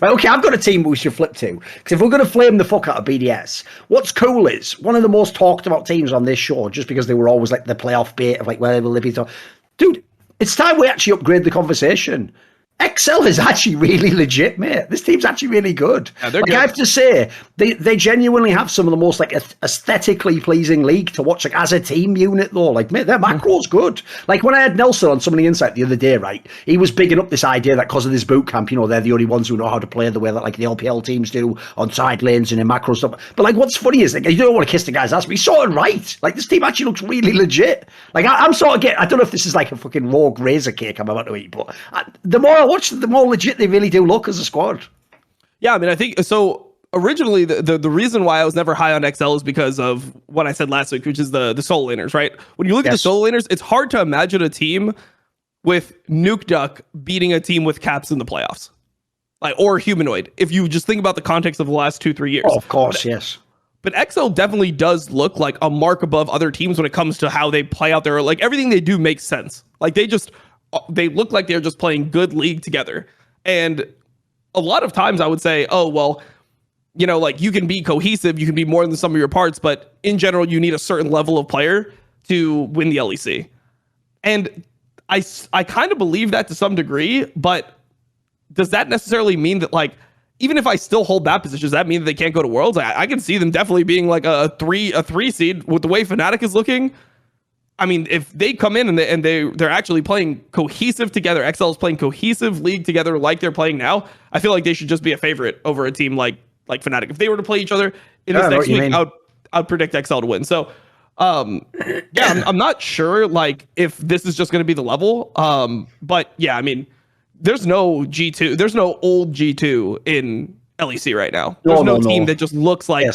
Right, okay, I've got a team we should flip to. Because if we're going to flame the fuck out of BDS, what's cool is one of the most talked about teams on this show, just because they were always like the playoff bait of like where will they be? Dude, it's time we actually upgrade the conversation. XL is actually really legit, mate. This team's actually really good. Yeah, they're like, good. I have to say, they genuinely have some of the most like aesthetically pleasing league to watch. Like as a team unit, though, like mate, their macro's good. Like when I had Nelson on some of the Insight the other day, right? He was bigging up this idea that because of this boot camp, they're the only ones who know how to play the way that like the LPL teams do on side lanes and in macro stuff. But like, what's funny is like you don't want to kiss the guy's ass, but he's sort of right. Like this team actually looks really legit. Like I'm sort of I don't know if this is like a fucking rogue razor cake I'm about to eat, but the more I watch, the more legit they really do look as a squad. Yeah, I mean, I think so. Originally, the reason why I was never high on XL is because of what I said last week, which is the solo laners, right? When you look at the solo laners, it's hard to imagine a team with Nuke Duck beating a team with Caps in the playoffs, like or Humanoid. If you just think about the context of the last 2-3 years, of course, yes. But XL definitely does look like a mark above other teams when it comes to how they play out there. Like everything they do makes sense. Like they look like they're just playing good league together. And a lot of times I would say, oh, well, like you can be cohesive, you can be more than the sum of your parts, but in general, you need a certain level of player to win the LEC. And I kind of believe that to some degree, but does that necessarily mean that like, even if I still hold that position, does that mean that they can't go to Worlds? I can see them definitely being like a three seed with the way Fnatic is looking. I mean, if they come in and they're actually playing cohesive together, XL is playing cohesive league together like they're playing now, I feel like they should just be a favorite over a team like Fnatic. If they were to play each other in this next week, I'd predict XL to win. So, yeah, I'm not sure like if this is just going to be the level. But yeah, I mean, there's no G2, there's no old G2 in LEC right now. There's no team that just looks like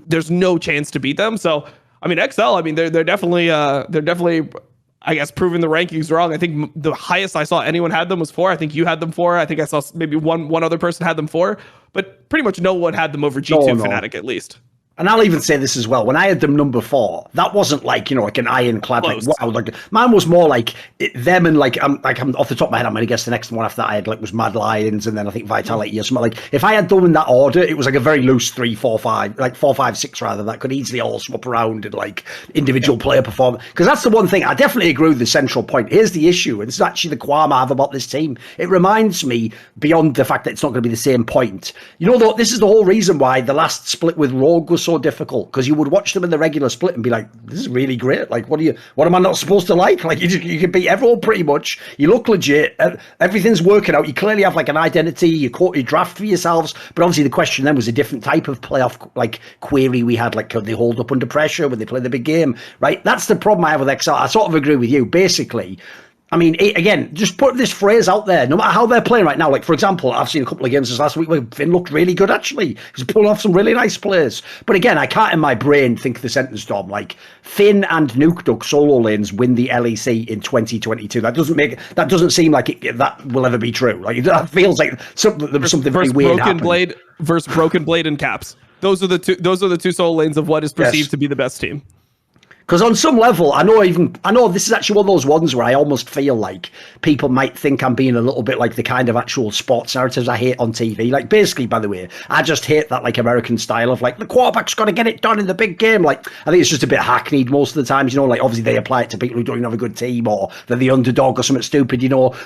there's no chance to beat them. So. I mean, XL, I mean, they're definitely, I guess, proving the rankings wrong. I think the highest I saw anyone had them was 4. I think you had them 4. I think I saw maybe one other person had them 4, but pretty much no one had them over G2 Fnatic at least. And I'll even say this as well. When I had them number 4, that wasn't like, like an ironclad, like, wow. Like, mine was more like them and like I'm off the top of my head, I'm going to guess the next one after that I had like was Mad Lions and then I think Vitality or something. Like, if I had them in that order, it was like a very loose 3, 4, 5, like 4, 5, 6 rather, that could easily all swap around and like individual player performance. Because that's the one thing, I definitely agree with the central point. Here's the issue, and this is actually the qualm I have about this team. It reminds me, beyond the fact that it's not going to be the same point, though, this is the whole reason why the last split with Rogue was so difficult, because you would watch them in the regular split and be like, this is really great. Like, what am I not supposed to like? Like, you can beat everyone pretty much. You look legit. Everything's working out. You clearly have like an identity. You draft for yourselves. But obviously the question then was a different type of playoff like query we had. Like, could they hold up under pressure when they play the big game? Right? That's the problem I have with XL. I sort of agree with you. Basically, I mean, again, just put this phrase out there. No matter how they're playing right now, like, for example, I've seen a couple of games this last week where Finn looked really good, actually. He's pulling off some really nice plays. But again, I can't in my brain think the sentence, Dom, like, Finn and Nuke Duck solo lanes win the LEC in 2022. That doesn't seem like that will ever be true. Like, that feels like something very weird Broken Blade versus Broken Blade and Caps. Those are the two solo lanes of what is perceived to be the best team. Because on some level, I know this is actually one of those ones where I almost feel like people might think I'm being a little bit like the kind of actual sports narratives I hate on TV. Like, basically, by the way, I just hate that like American style of like the quarterback's got to get it done in the big game. Like, I think it's just a bit hackneyed most of the times, like obviously they apply it to people who don't even have a good team or they're the underdog or something stupid,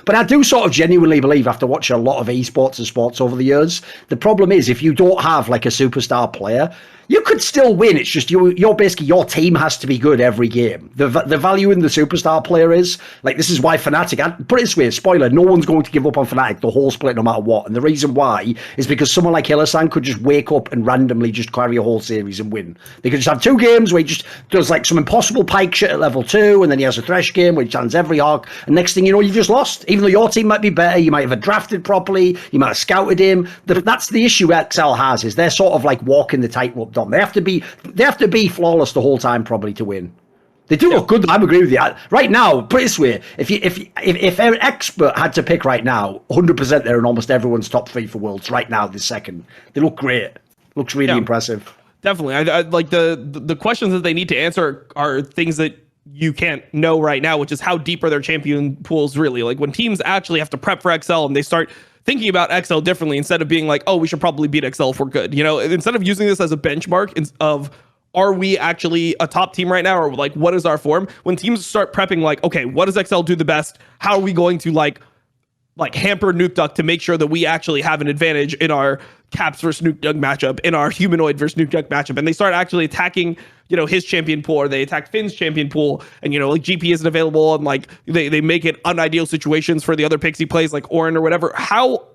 But I do sort of genuinely believe, after watching a lot of esports and sports over the years, the problem is if you don't have like a superstar player, you could still win. It's just you're basically, your team has to be good every game. The value in the superstar player is, like, this is why Fnatic, I put it this way, spoiler, no one's going to give up on Fnatic the whole split no matter what. And the reason why is because someone like Hillersan could just wake up and randomly just carry a whole series and win. They could just have 2 games where he just does like some impossible pike shit at level 2, and then he has a Thresh game where he challenges every arc, and next thing you know, you've just lost. Even though your team might be better, you might have drafted properly, you might have scouted him. That's the issue XL has, is they're sort of like walking the tightrope. They have to be flawless the whole time probably to win. They do look good. I'm agreeing with you. Right now, put it this way: if an expert had to pick right now, 100% they're in almost everyone's top 3 for Worlds right now. This second, they look great. Looks really impressive. Definitely. I like the questions that they need to answer are things that you can't know right now, which is how deep are their champion pools really. Like when teams actually have to prep for XL and they start thinking about XL differently instead of being like, oh, we should probably beat XL if we're good. You know, instead of using this as a benchmark of are we actually a top team right now, or like what is our form? When teams start prepping, like, okay, what does XL do the best? How are we going to like hamper Nukeduck to make sure that we actually have an advantage in our Caps versus Nukeduck matchup, in our Humanoid versus Nukeduck matchup, and they start actually attacking, you know, his champion pool, or they attack Finn's champion pool, and, you know, like GP isn't available, and like they make it unideal situations for the other picks he plays, like Orin or whatever. How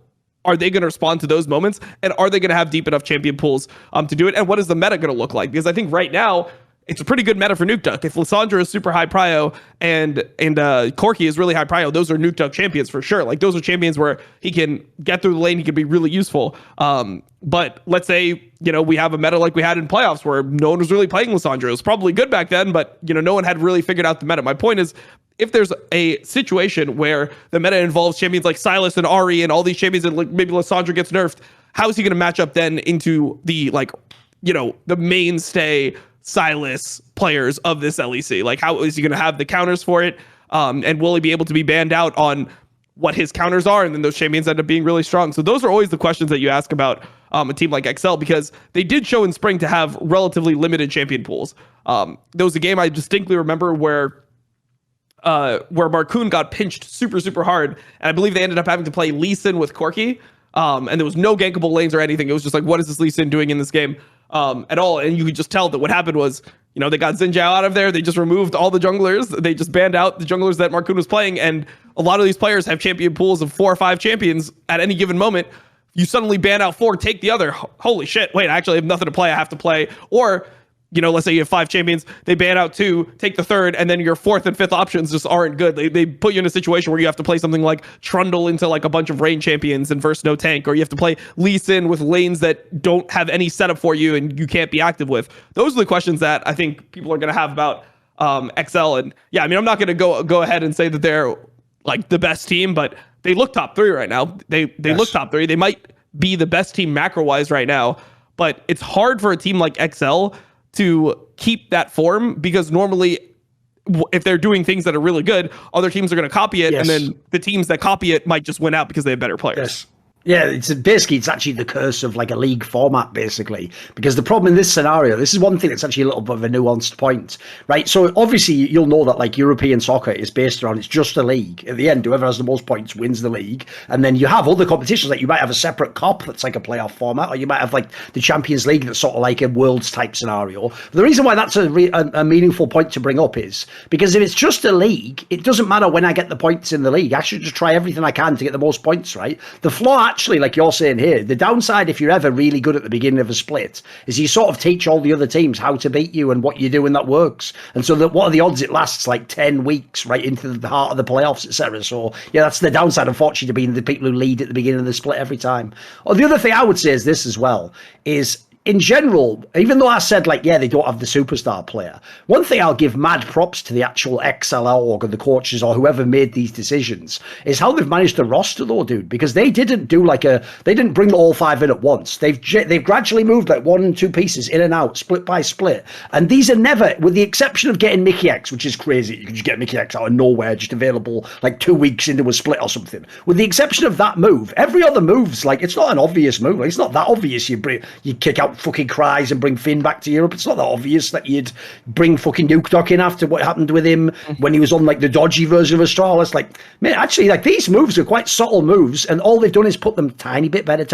are they going to respond to those moments, and are they going to have deep enough champion pools to do it? And what is the meta going to look like? Because I think right now it's a pretty good meta for Nukeduck. If Lissandra is super high prio and Corki is really high prio, those are Nukeduck champions for sure. Like, those are champions where he can get through the lane, he can be really useful. But let's say, you know, we have a meta like we had in playoffs where no one was really playing Lissandra. It was probably good back then, but, you know, no one had really figured out the meta. My point is, if there's a situation where the meta involves champions like Sylas and Ahri and all these champions, and like maybe Lissandra gets nerfed, how is he going to match up then into the, like, you know, the mainstay Sylas players of this LEC? Like, how is he going to have the counters for it? And will he be able to be banned out on what his counters are? And then those champions end up being really strong. So those are always the questions that you ask about a team like XL, because they did show in spring to have relatively limited champion pools. There was a game I distinctly remember where Marcoon got pinched super, super hard, and I believe they ended up having to play Lee Sin with Corki, and there was no gankable lanes or anything. It was just like, what is this Lee Sin doing in this game at all? And you could just tell that what happened was, you know, they got Xin Zhao out of there. They just removed all the junglers. They just banned out the junglers that Marcoon was playing, and a lot of these players have champion pools of 4 or 5 champions at any given moment. You suddenly ban out 4, take the other. Holy shit, wait, I actually have nothing to play. I have to play. Or, you know, let's say you have 5 champions, they ban out 2, take the 3rd, and then your 4th and 5th options just aren't good. They put you in a situation where you have to play something like Trundle into like a bunch of rain champions and versus no tank, or you have to play Lee Sin with lanes that don't have any setup for you and you can't be active with. Those are the questions that I think people are going to have about XL. And yeah, I mean, I'm not going to go ahead and say that they're like the best team, but they look top 3 right now. They look top 3. They might be the best team macro-wise right now, but it's hard for a team like XL to keep that form, because normally if they're doing things that are really good, other teams are going to copy it, and then the teams that copy it might just win out because they have better players. Yes. Yeah, it's actually the curse of like a league format, basically, because the problem in this scenario, this is one thing that's actually a little bit of a nuanced point, right? So obviously you'll know that like European soccer is based around, it's just a league. At the end, whoever has the most points wins the league. And then you have other competitions, like you might have a separate cup that's like a playoff format, or you might have like the Champions League that's sort of like a Worlds type scenario. But the reason why that's a meaningful point to bring up is because if it's just a league, it doesn't matter when I get the points in the league. I should just try everything I can to get the most points, right? The flaw, actually, like you're saying here, the downside if you're ever really good at the beginning of a split is you sort of teach all the other teams how to beat you and what you do when that works. And so that, what are the odds it lasts like 10 weeks right into the heart of the playoffs, etc. So yeah, that's the downside, unfortunately, to being the people who lead at the beginning of the split every time. Or the other thing I would say is this as well, is in general, even though I said, like, yeah, they don't have the superstar player, one thing I'll give mad props to the actual XLR org or the coaches or whoever made these decisions is how they've managed to roster, though, dude, because they didn't do they didn't bring all 5 in at once. They've gradually moved like 1 and 2 pieces in and out, split by split. And these are never, with the exception of getting Mickey X, which is crazy. You can just get Mickey X out of nowhere, just available like 2 weeks into a split or something. With the exception of that move, every other move's like, it's not an obvious move. Like, it's not that obvious you kick out fucking Cries and bring Finn back to Europe. It's not that obvious that you'd bring fucking Nukeduck in after what happened with him when he was on like the dodgy version of Astral. It's like, man, actually, like these moves are quite subtle moves, and all they've done is put them tiny bit better.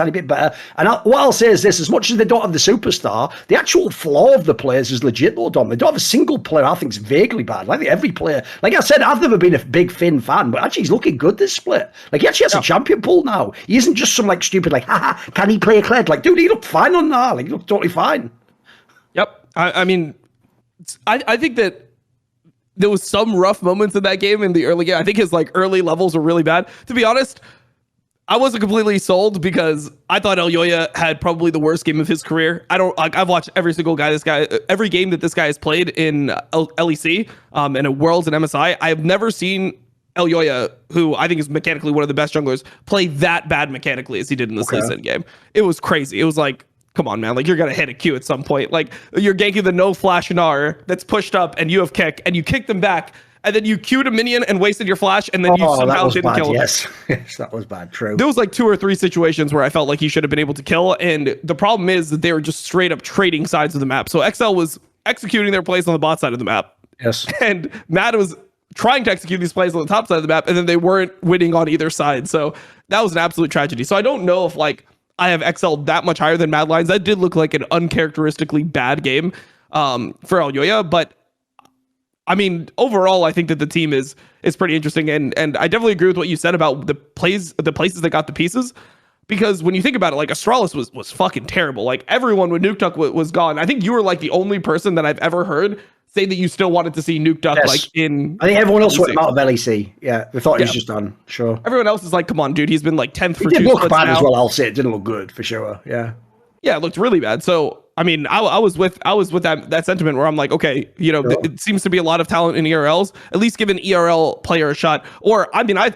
And what I'll say is this: as much as they don't have the superstar, the actual flaw of the players is legit, though, Dom. They don't have a single player I think is vaguely bad. Like every player, like I said, I've never been a big Finn fan, but actually he's looking good this split. Like he actually has a champion pool now. He isn't just some like stupid like, haha, can he play a Kled? Like, dude, he looked fine on that. Like he looked totally fine. Yep. I mean, I think that there was some rough moments in that game in the early game. I think his like early levels were really bad. To be honest, I wasn't completely sold because I thought Elyoya had probably the worst game of his career. I've watched every game that this guy has played in LEC, and at Worlds and MSI. I have never seen Elyoya, who I think is mechanically one of the best junglers, play that bad mechanically as he did in this Lee Sin game. It was crazy. It was like, come on, man. Like, you're going to hit a Q at some point. Like, you're ganking the no flash Gnar that's pushed up and you have kick, and you kick them back, and then you queued a minion and wasted your flash, and then you that somehow was didn't bad. kill him. Yes, yes, that was bad. True. There was like 2 or 3 situations where I felt like he should have been able to kill, and the problem is that they were just straight up trading sides of the map. So XL was executing their plays on the bot side of the map. Yes. And Mad was trying to execute these plays on the top side of the map, and then they weren't winning on either side. So that was an absolute tragedy. So I don't know if like I have XL that much higher than Mad Lions. That did look like an uncharacteristically bad game for Aljoya, but I mean, overall, I think that the team is pretty interesting, and I definitely agree with what you said about the places that got the pieces. Because when you think about it, like Astralis was fucking terrible. Like everyone with Nuke Duck was gone. I think you were like the only person that I've ever heard say that you still wanted to see Nuke Duck like in. I think everyone else LEC. went out of LEC. Yeah, they thought he was just done. Sure. Everyone else is like, come on, dude. He's been like 10th for 2 He did look splits bad now. as well. I'll say it didn't look good for sure. Yeah. Yeah, it looked really bad. So I mean, I was with that sentiment where I'm like, okay, you know, it seems to be a lot of talent in ERLs. At least give an ERL player a shot. Or I mean, I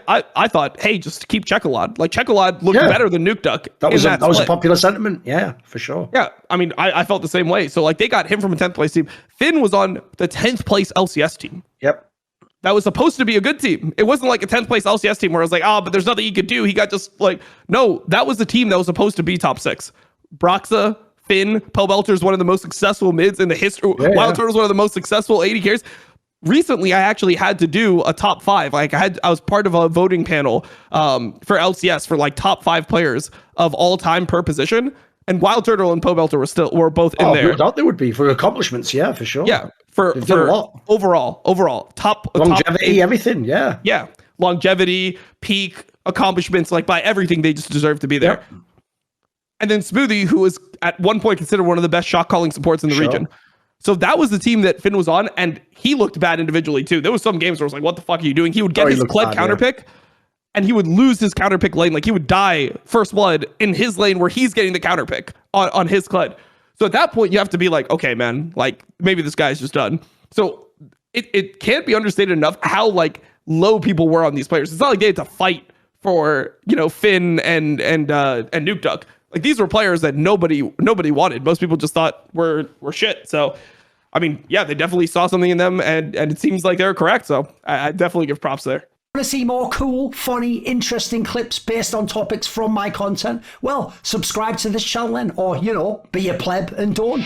thought, hey, just keep Chekolad. Like Chekolad looked better than Nuke Duck. That was a popular sentiment. Yeah, for sure. Yeah, I mean, I felt the same way. So like they got him from a 10th place team. Finn was on the 10th place LCS team. Yep. That was supposed to be a good team. It wasn't like a 10th place LCS team where I was like, but there's nothing he could do. He got just like, no, that was the team that was supposed to be top 6. Broxa, Finn, Pobelter is one of the most successful mids in the history. Wild Turtle is one of the most successful AD carries. Recently, I actually had to do a top 5. Like I was part of a voting panel for LCS for like top 5 players of all time per position. And Wild Turtle and Pobelter were both in there. I thought they would be for accomplishments. Yeah, for sure. Yeah, for overall top longevity, everything. Yeah, yeah, longevity, peak accomplishments. Like by everything, they just deserve to be there. Yep. And then Smoothie, who was at one point considered one of the best shot calling supports in the region. So that was the team that Finn was on, and he looked bad individually too. There was some games where I was like, what the fuck are you doing? He would get his Kled counter pick, and he would lose his counter pick lane. Like he would die first blood in his lane where he's getting the counter pick on his Kled. So at that point, you have to be like, okay, man, like maybe this guy's just done. So it can't be understated enough how like low people were on these players. It's not like they had to fight for, you know, Finn and Nuke Duck. Like these were players that nobody wanted. Most people just thought were shit. So, I mean, yeah, they definitely saw something in them, and it seems like they're correct. So I definitely give props there. Want to see more cool, funny, interesting clips based on topics from my content? Well, subscribe to this channel then, or, you know, be a pleb and don't.